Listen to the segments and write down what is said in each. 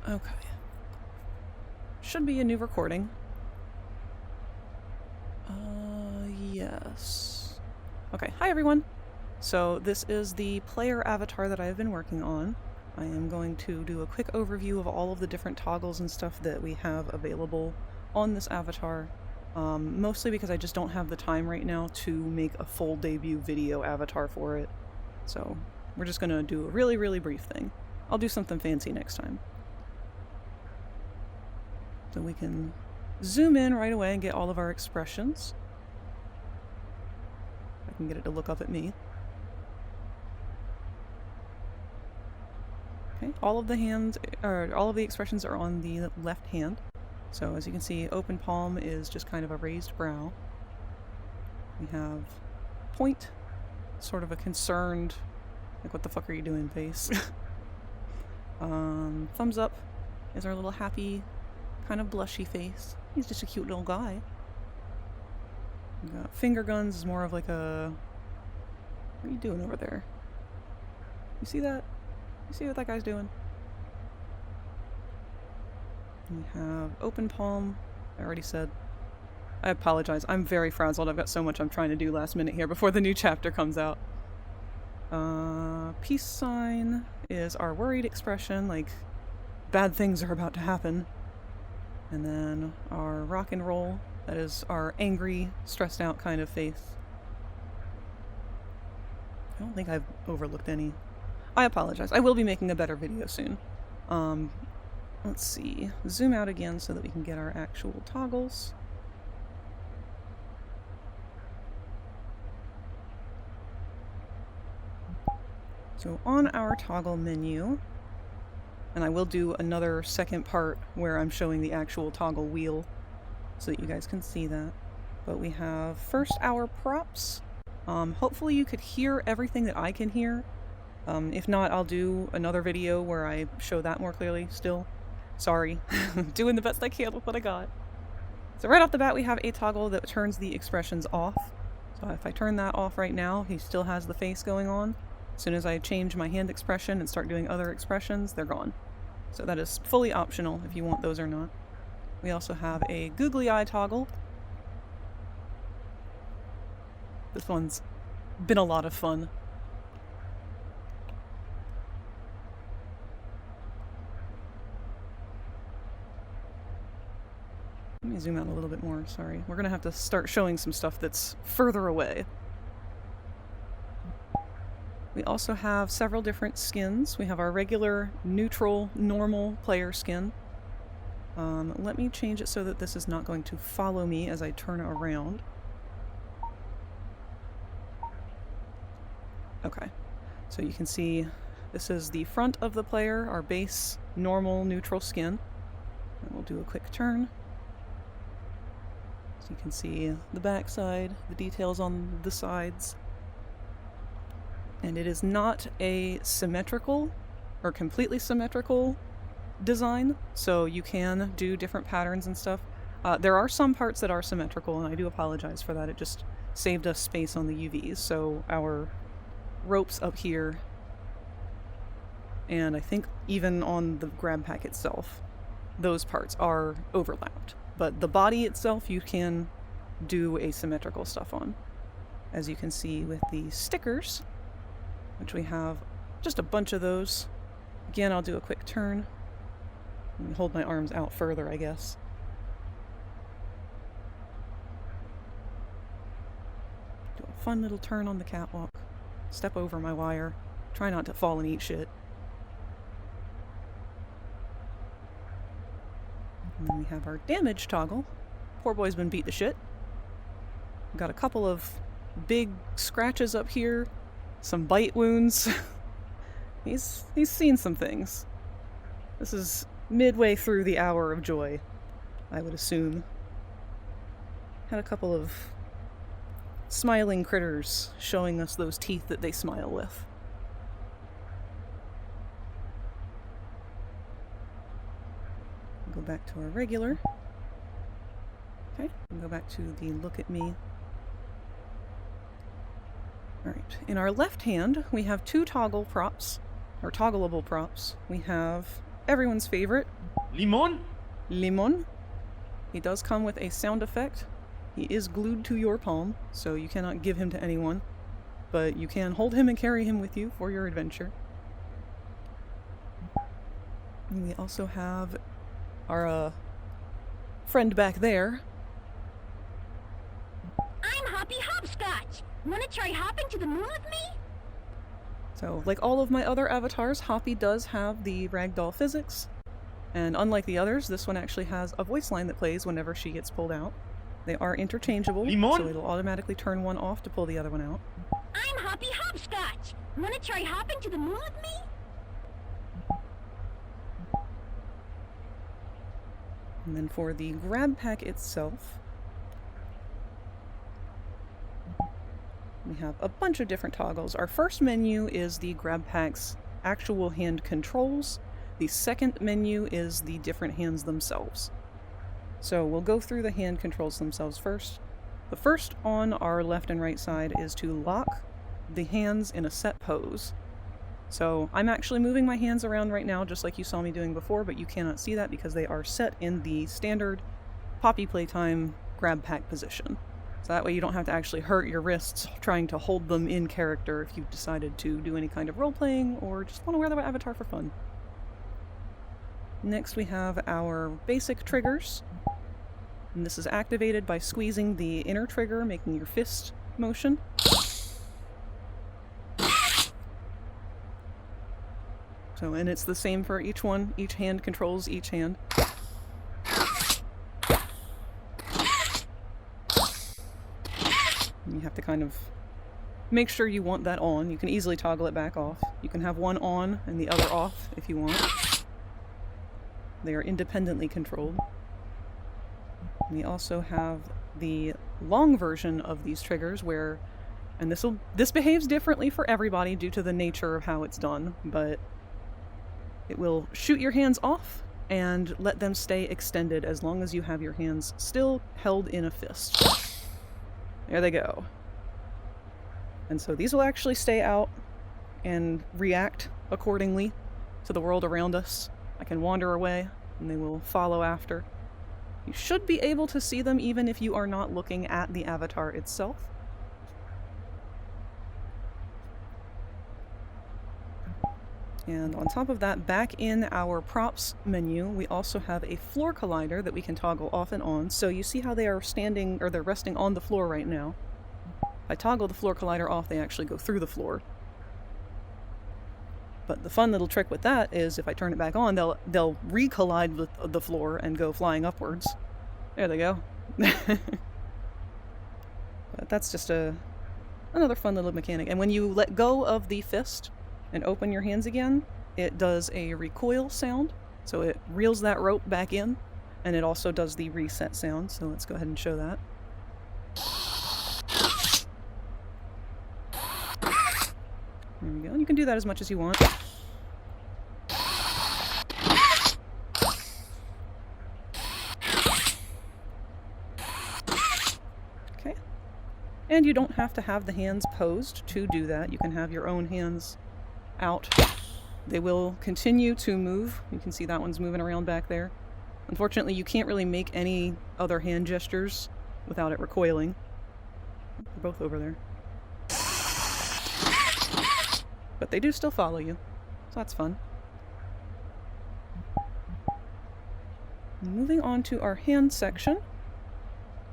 Okay. Should be a new recording. Yes. Okay, hi everyone! So this is the player avatar that I've been working on. I am going to do a quick overview of all of the different toggles and stuff that we have available on this avatar. Mostly because I just don't have the time right now to make a full debut video avatar for it. So we're just gonna do a really, really brief thing. I'll do something fancy next time. So we can zoom in right away and get all of our expressions. I can get it to look up at me. Okay, all of the expressions are on the left hand. So as you can see, open palm is just kind of a raised brow. We have point, sort of a concerned, like what the fuck are you doing face. Thumbs up is our little happy, kind of blushy face. He's just a cute little guy. We got finger guns is more of like a... What are you doing over there? You see that? You see what that guy's doing? We have open palm. I already said. I apologize. I'm very frazzled. I've got so much I'm trying to do last minute here before the new chapter comes out. Peace sign is our worried expression, like bad things are about to happen. And then our rock and roll, that is our angry, stressed out kind of face. I don't think I've overlooked any. I apologize. I will be making a better video soon. Let's see. Zoom out again so that we can get our actual toggles. So on our toggle menu, and I will do another second part where I'm showing the actual toggle wheel so that you guys can see that. But we have first our props. Hopefully you could hear everything that I can hear. If not, I'll do another video where I show that more clearly still. Sorry. Doing the best I can with what I got. So right off the bat we have a toggle that turns the expressions off. So if I turn that off right now, he still has the face going on. As soon as I change my hand expression and start doing other expressions, they're gone. So that is fully optional if you want those or not. We also have a Googly Eye toggle. This one's been a lot of fun. Let me zoom out a little bit more, sorry. We're gonna have to start showing some stuff that's further away. We also have several different skins. We have our regular, neutral, normal player skin. Let me change it so that this is not going to follow me as I turn it around. Okay, so you can see this is the front of the player, our base, normal, neutral skin. And we'll do a quick turn. So you can see the back side, the details on the sides. And it is not a symmetrical or completely symmetrical design, so you can do different patterns and stuff. There are some parts that are symmetrical, and I do apologize for that. It just saved us space on the UVs, so our ropes up here, and I think even on the grab pack itself, those parts are overlapped. But the body itself you can do asymmetrical stuff on. As you can see with the stickers, which we have just a bunch of those. Again, I'll do a quick turn. Let me hold my arms out further, I guess. Do a fun little turn on the catwalk. Step over my wire. Try not to fall and eat shit. And then we have our damage toggle. Poor boy's been beat to shit. We've got a couple of big scratches up here. Some bite wounds. He's seen some things. This is midway through the hour of joy, I would assume. Had a couple of smiling critters showing us those teeth that they smile with. Go back to our regular. Okay, and go back to the look at me. Alright, in our left hand, we have two toggle props, or toggleable props. We have everyone's favorite, Limon? Limon. He does come with a sound effect. He is glued to your palm, so you cannot give him to anyone, but you can hold him and carry him with you for your adventure. And we also have our friend back there. I'm Hoppy Hopscotch. Wanna try hopping to the moon with me? So, like all of my other avatars, Hoppy does have the ragdoll physics, and unlike the others, this one actually has a voice line that plays whenever she gets pulled out. They are interchangeable, Limon? so it'll automatically turn one off to pull the other one out. I'm Hoppy Hopscotch. Wanna try hopping to the moon with me? And then for the grab pack itself, we have a bunch of different toggles. Our first menu is the grab pack's actual hand controls. The second menu is the different hands themselves. So we'll go through the hand controls themselves first. The first on our left and right side is to lock the hands in a set pose. So I'm actually moving my hands around right now just like you saw me doing before, but you cannot see that because they are set in the standard Poppy Playtime grab pack position. So that way you don't have to actually hurt your wrists trying to hold them in character if you've decided to do any kind of role-playing or just want to wear the avatar for fun. Next we have our basic triggers. And this is activated by squeezing the inner trigger, making your fist motion. So, and it's the same for each one. Each hand controls each hand. You have to kind of make sure you want that on. You can easily toggle it back off. You can have one on and the other off if you want. They are independently controlled. We also have the long version of these triggers where, and this behaves differently for everybody due to the nature of how it's done, but it will shoot your hands off and let them stay extended as long as you have your hands still held in a fist. There they go. And so these will actually stay out and react accordingly to the world around us. I can wander away and they will follow after. You should be able to see them even if you are not looking at the avatar itself. And on top of that, back in our props menu, we also have a floor collider that we can toggle off and on. So you see how they are standing, or they're resting on the floor right now. If I toggle the floor collider off, they actually go through the floor. But the fun little trick with that is if I turn it back on, they'll re-collide with the floor and go flying upwards. There they go. But that's just another fun little mechanic. And when you let go of the fist and open your hands again, it does a recoil sound. So it reels that rope back in, and it also does the reset sound. So let's go ahead and show that. There we go. And you can do that as much as you want. Okay. And you don't have to have the hands posed to do that. You can have your own hands out. They will continue to move. You can see that one's moving around back there. Unfortunately, you can't really make any other hand gestures without it recoiling. They're both over there. But they do still follow you, so that's fun. Moving on to our hand section,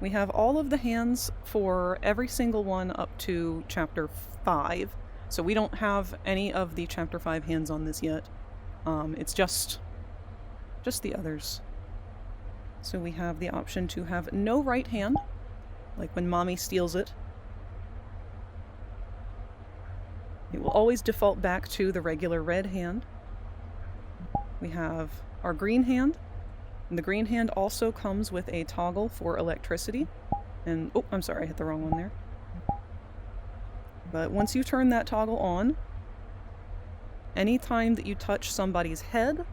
we have all of the hands for every single one up to Chapter 5. So we don't have any of the Chapter 5 hands on this yet. It's just the others. So we have the option to have no right hand, like when Mommy steals it. It will always default back to the regular red hand. We have our green hand, and the green hand also comes with a toggle for electricity. And, oh, I'm sorry, I hit the wrong one there. But once you turn that toggle on, anytime that you touch somebody's head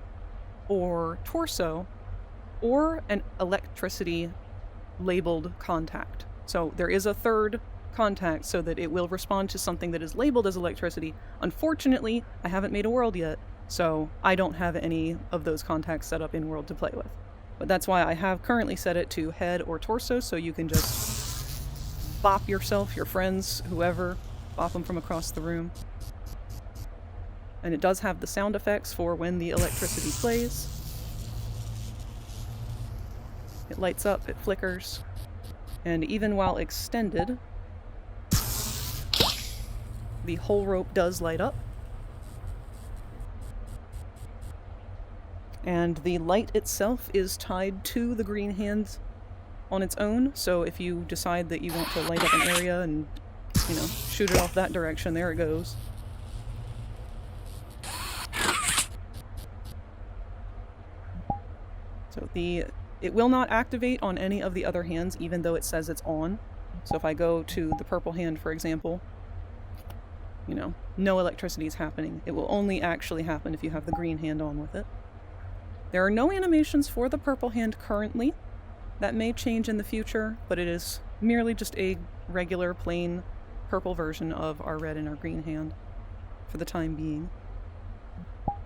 or torso or an electricity labeled contact. So there is a third contact so that it will respond to something that is labeled as electricity. Unfortunately, I haven't made a world yet, So I don't have any of those contacts set up in world to play with. But that's why I have currently set it to head or torso, so you can just bop yourself, your friends, whoever, bop them from across the room. And it does have the sound effects for when the electricity plays. It lights up, it flickers, and even while extended, the whole rope does light up. And the light itself is tied to the green hand on its own, so if you decide that you want to light up an area and, you know, shoot it off that direction, there it goes. So it will not activate on any of the other hands, even though it says it's on. So if I go to the purple hand, for example, you know, no electricity is happening. It will only actually happen if you have the green hand on with it. There are no animations for the purple hand currently. That may change in the future, but it is merely just a regular, plain purple version of our red and our green hand for the time being.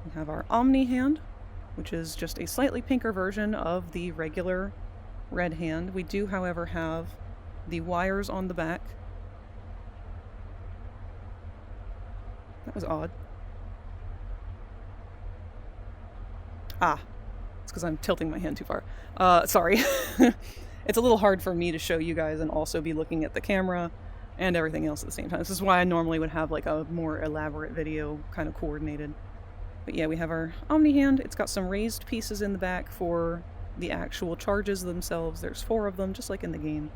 We have our Omni hand, which is just a slightly pinker version of the regular red hand. We do, however, have the wires on the back. That was odd. Ah, it's because I'm tilting my hand too far. Sorry. It's a little hard for me to show you guys and also be looking at the camera and everything else at the same time. This is why I normally would have like a more elaborate video kind of coordinated. But yeah, we have our Omni hand. It's got some raised pieces in the back for the actual charges themselves. There's 4 of them, just like in the game.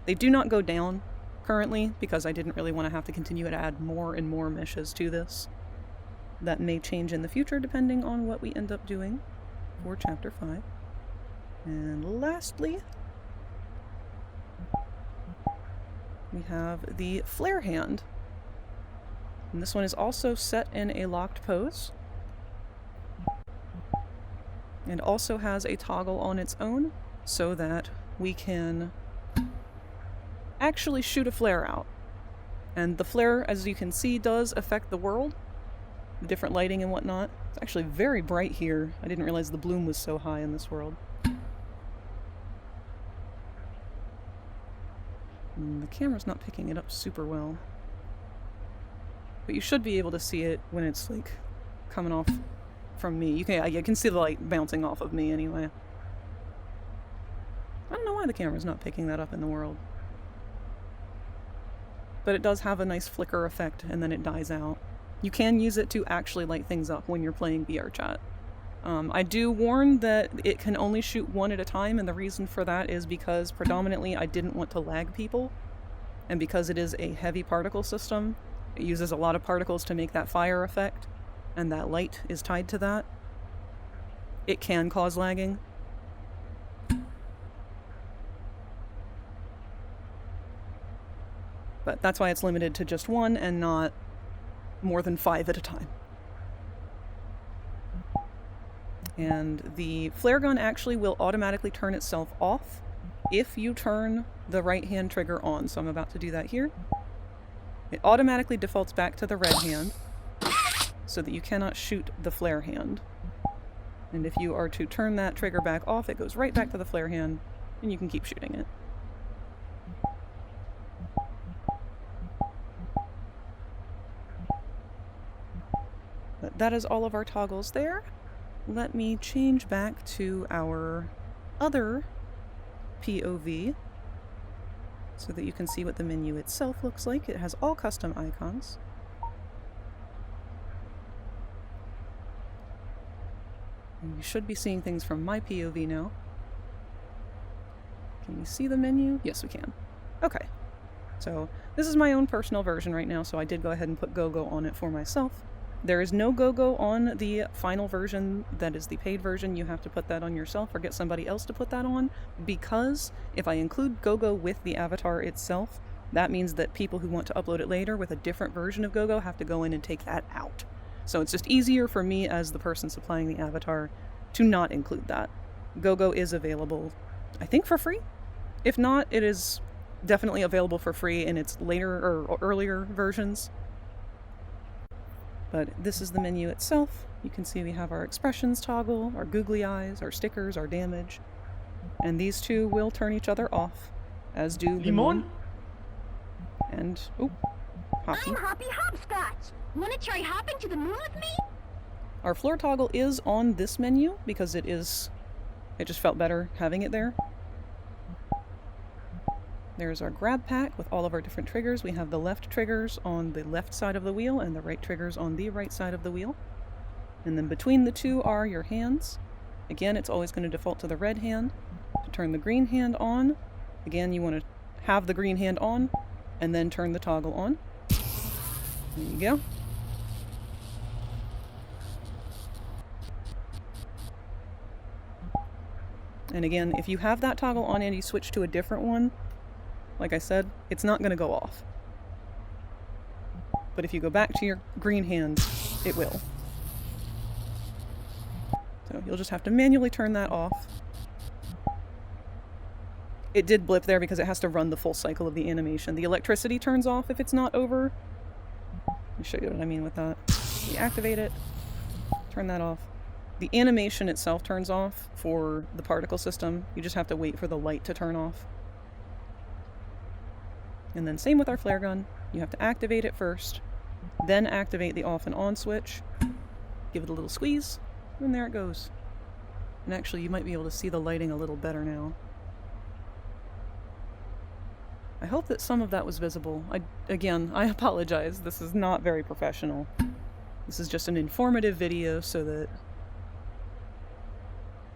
They do not go down currently because I didn't really want to have to continue to add more and more meshes to this. That may change in the future depending on what we end up doing for Chapter 5. And lastly, we have the flare hand. And this one is also set in a locked pose. And also has a toggle on its own so that we can actually shoot a flare out. And the flare, as you can see, does affect the world. The different lighting and whatnot. It's actually very bright here. I didn't realize the bloom was so high in this world. And the camera's not picking it up super well. But you should be able to see it when it's like coming off from me. You can see the light bouncing off of me anyway. I don't know why the camera's not picking that up in the world. But it does have a nice flicker effect and then it dies out. You can use it to actually light things up when you're playing VRChat. I do warn that it can only shoot one at a time, and the reason for that is because predominantly I didn't want to lag people, and because it is a heavy particle system, it uses a lot of particles to make that fire effect, and that light is tied to that. It can cause lagging. But that's why it's limited to just one and not more than 5 at a time. And the flare gun actually will automatically turn itself off if you turn the right hand trigger on. So I'm about to do that here. It automatically defaults back to the red hand so that you cannot shoot the flare hand. And if you are to turn that trigger back off, it goes right back to the flare hand and you can keep shooting it. But that is all of our toggles there. Let me change back to our other POV so that you can see what the menu itself looks like. It has all custom icons. And you should be seeing things from my POV now. Can we see the menu? Yes, we can. Okay. So this is my own personal version right now, so I did go ahead and put GoGo on it for myself. There is no GoGo on the final version, that is the paid version. You have to put that on yourself or get somebody else to put that on, because if I include GoGo with the avatar itself, that means that people who want to upload it later with a different version of GoGo have to go in and take that out. So it's just easier for me as the person supplying the avatar to not include that. GoGo is available, I think, for free. If not, it is definitely available for free in its later or earlier versions. But this is the menu itself. you can see we have our expressions toggle, our googly eyes, our stickers, our damage. And these two will turn each other off, as do Limon? And, oh, Hoppy. I'm Hoppy Hopscotch. Wanna try hopping to the moon with me? Our floor toggle is on this menu because it just felt better having it there. There's our grab pack with all of our different triggers. We have the left triggers on the left side of the wheel and the right triggers on the right side of the wheel. And then between the two are your hands. Again, it's always going to default to the red hand. To turn the green hand on, again, you want to have the green hand on and then turn the toggle on. There you go. And again, if you have that toggle on and you switch to a different one, like I said, it's not going to go off. But if you go back to your green hand, it will. So you'll just have to manually turn that off. It did blip there because it has to run the full cycle of the animation. The electricity turns off if it's not over. Let me show you what I mean with that. You activate it, turn that off. The animation itself turns off for the particle system. You just have to wait for the light to turn off. And then same with our flare gun. You have to activate it first, then activate the off and on switch. Give it a little squeeze, and there it goes. And actually, you might be able to see the lighting a little better now. I hope that some of that was visible. Again, I apologize. This is not very professional. This is just an informative video so that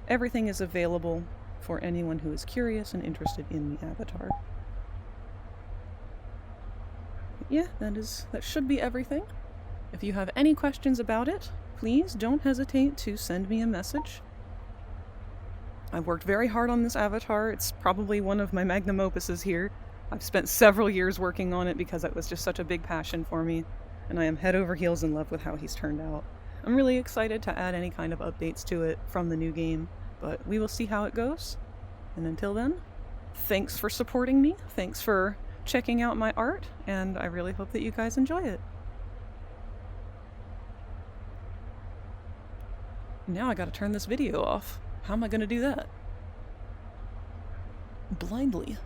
everything is available for anyone who is curious and interested in the avatar. Yeah, that should be everything. If you have any questions about it, please don't hesitate to send me a message. I've worked very hard on this avatar. It's probably one of my magnum opuses here. I've spent several years working on it because it was just such a big passion for me, and I am head over heels in love with how he's turned out. I'm really excited to add any kind of updates to it from the new game, but we will see how it goes. And until then, thanks for supporting me. Thanks for checking out my art, and I really hope that you guys enjoy it. Now I gotta turn this video off. How am I gonna do that? Blindly.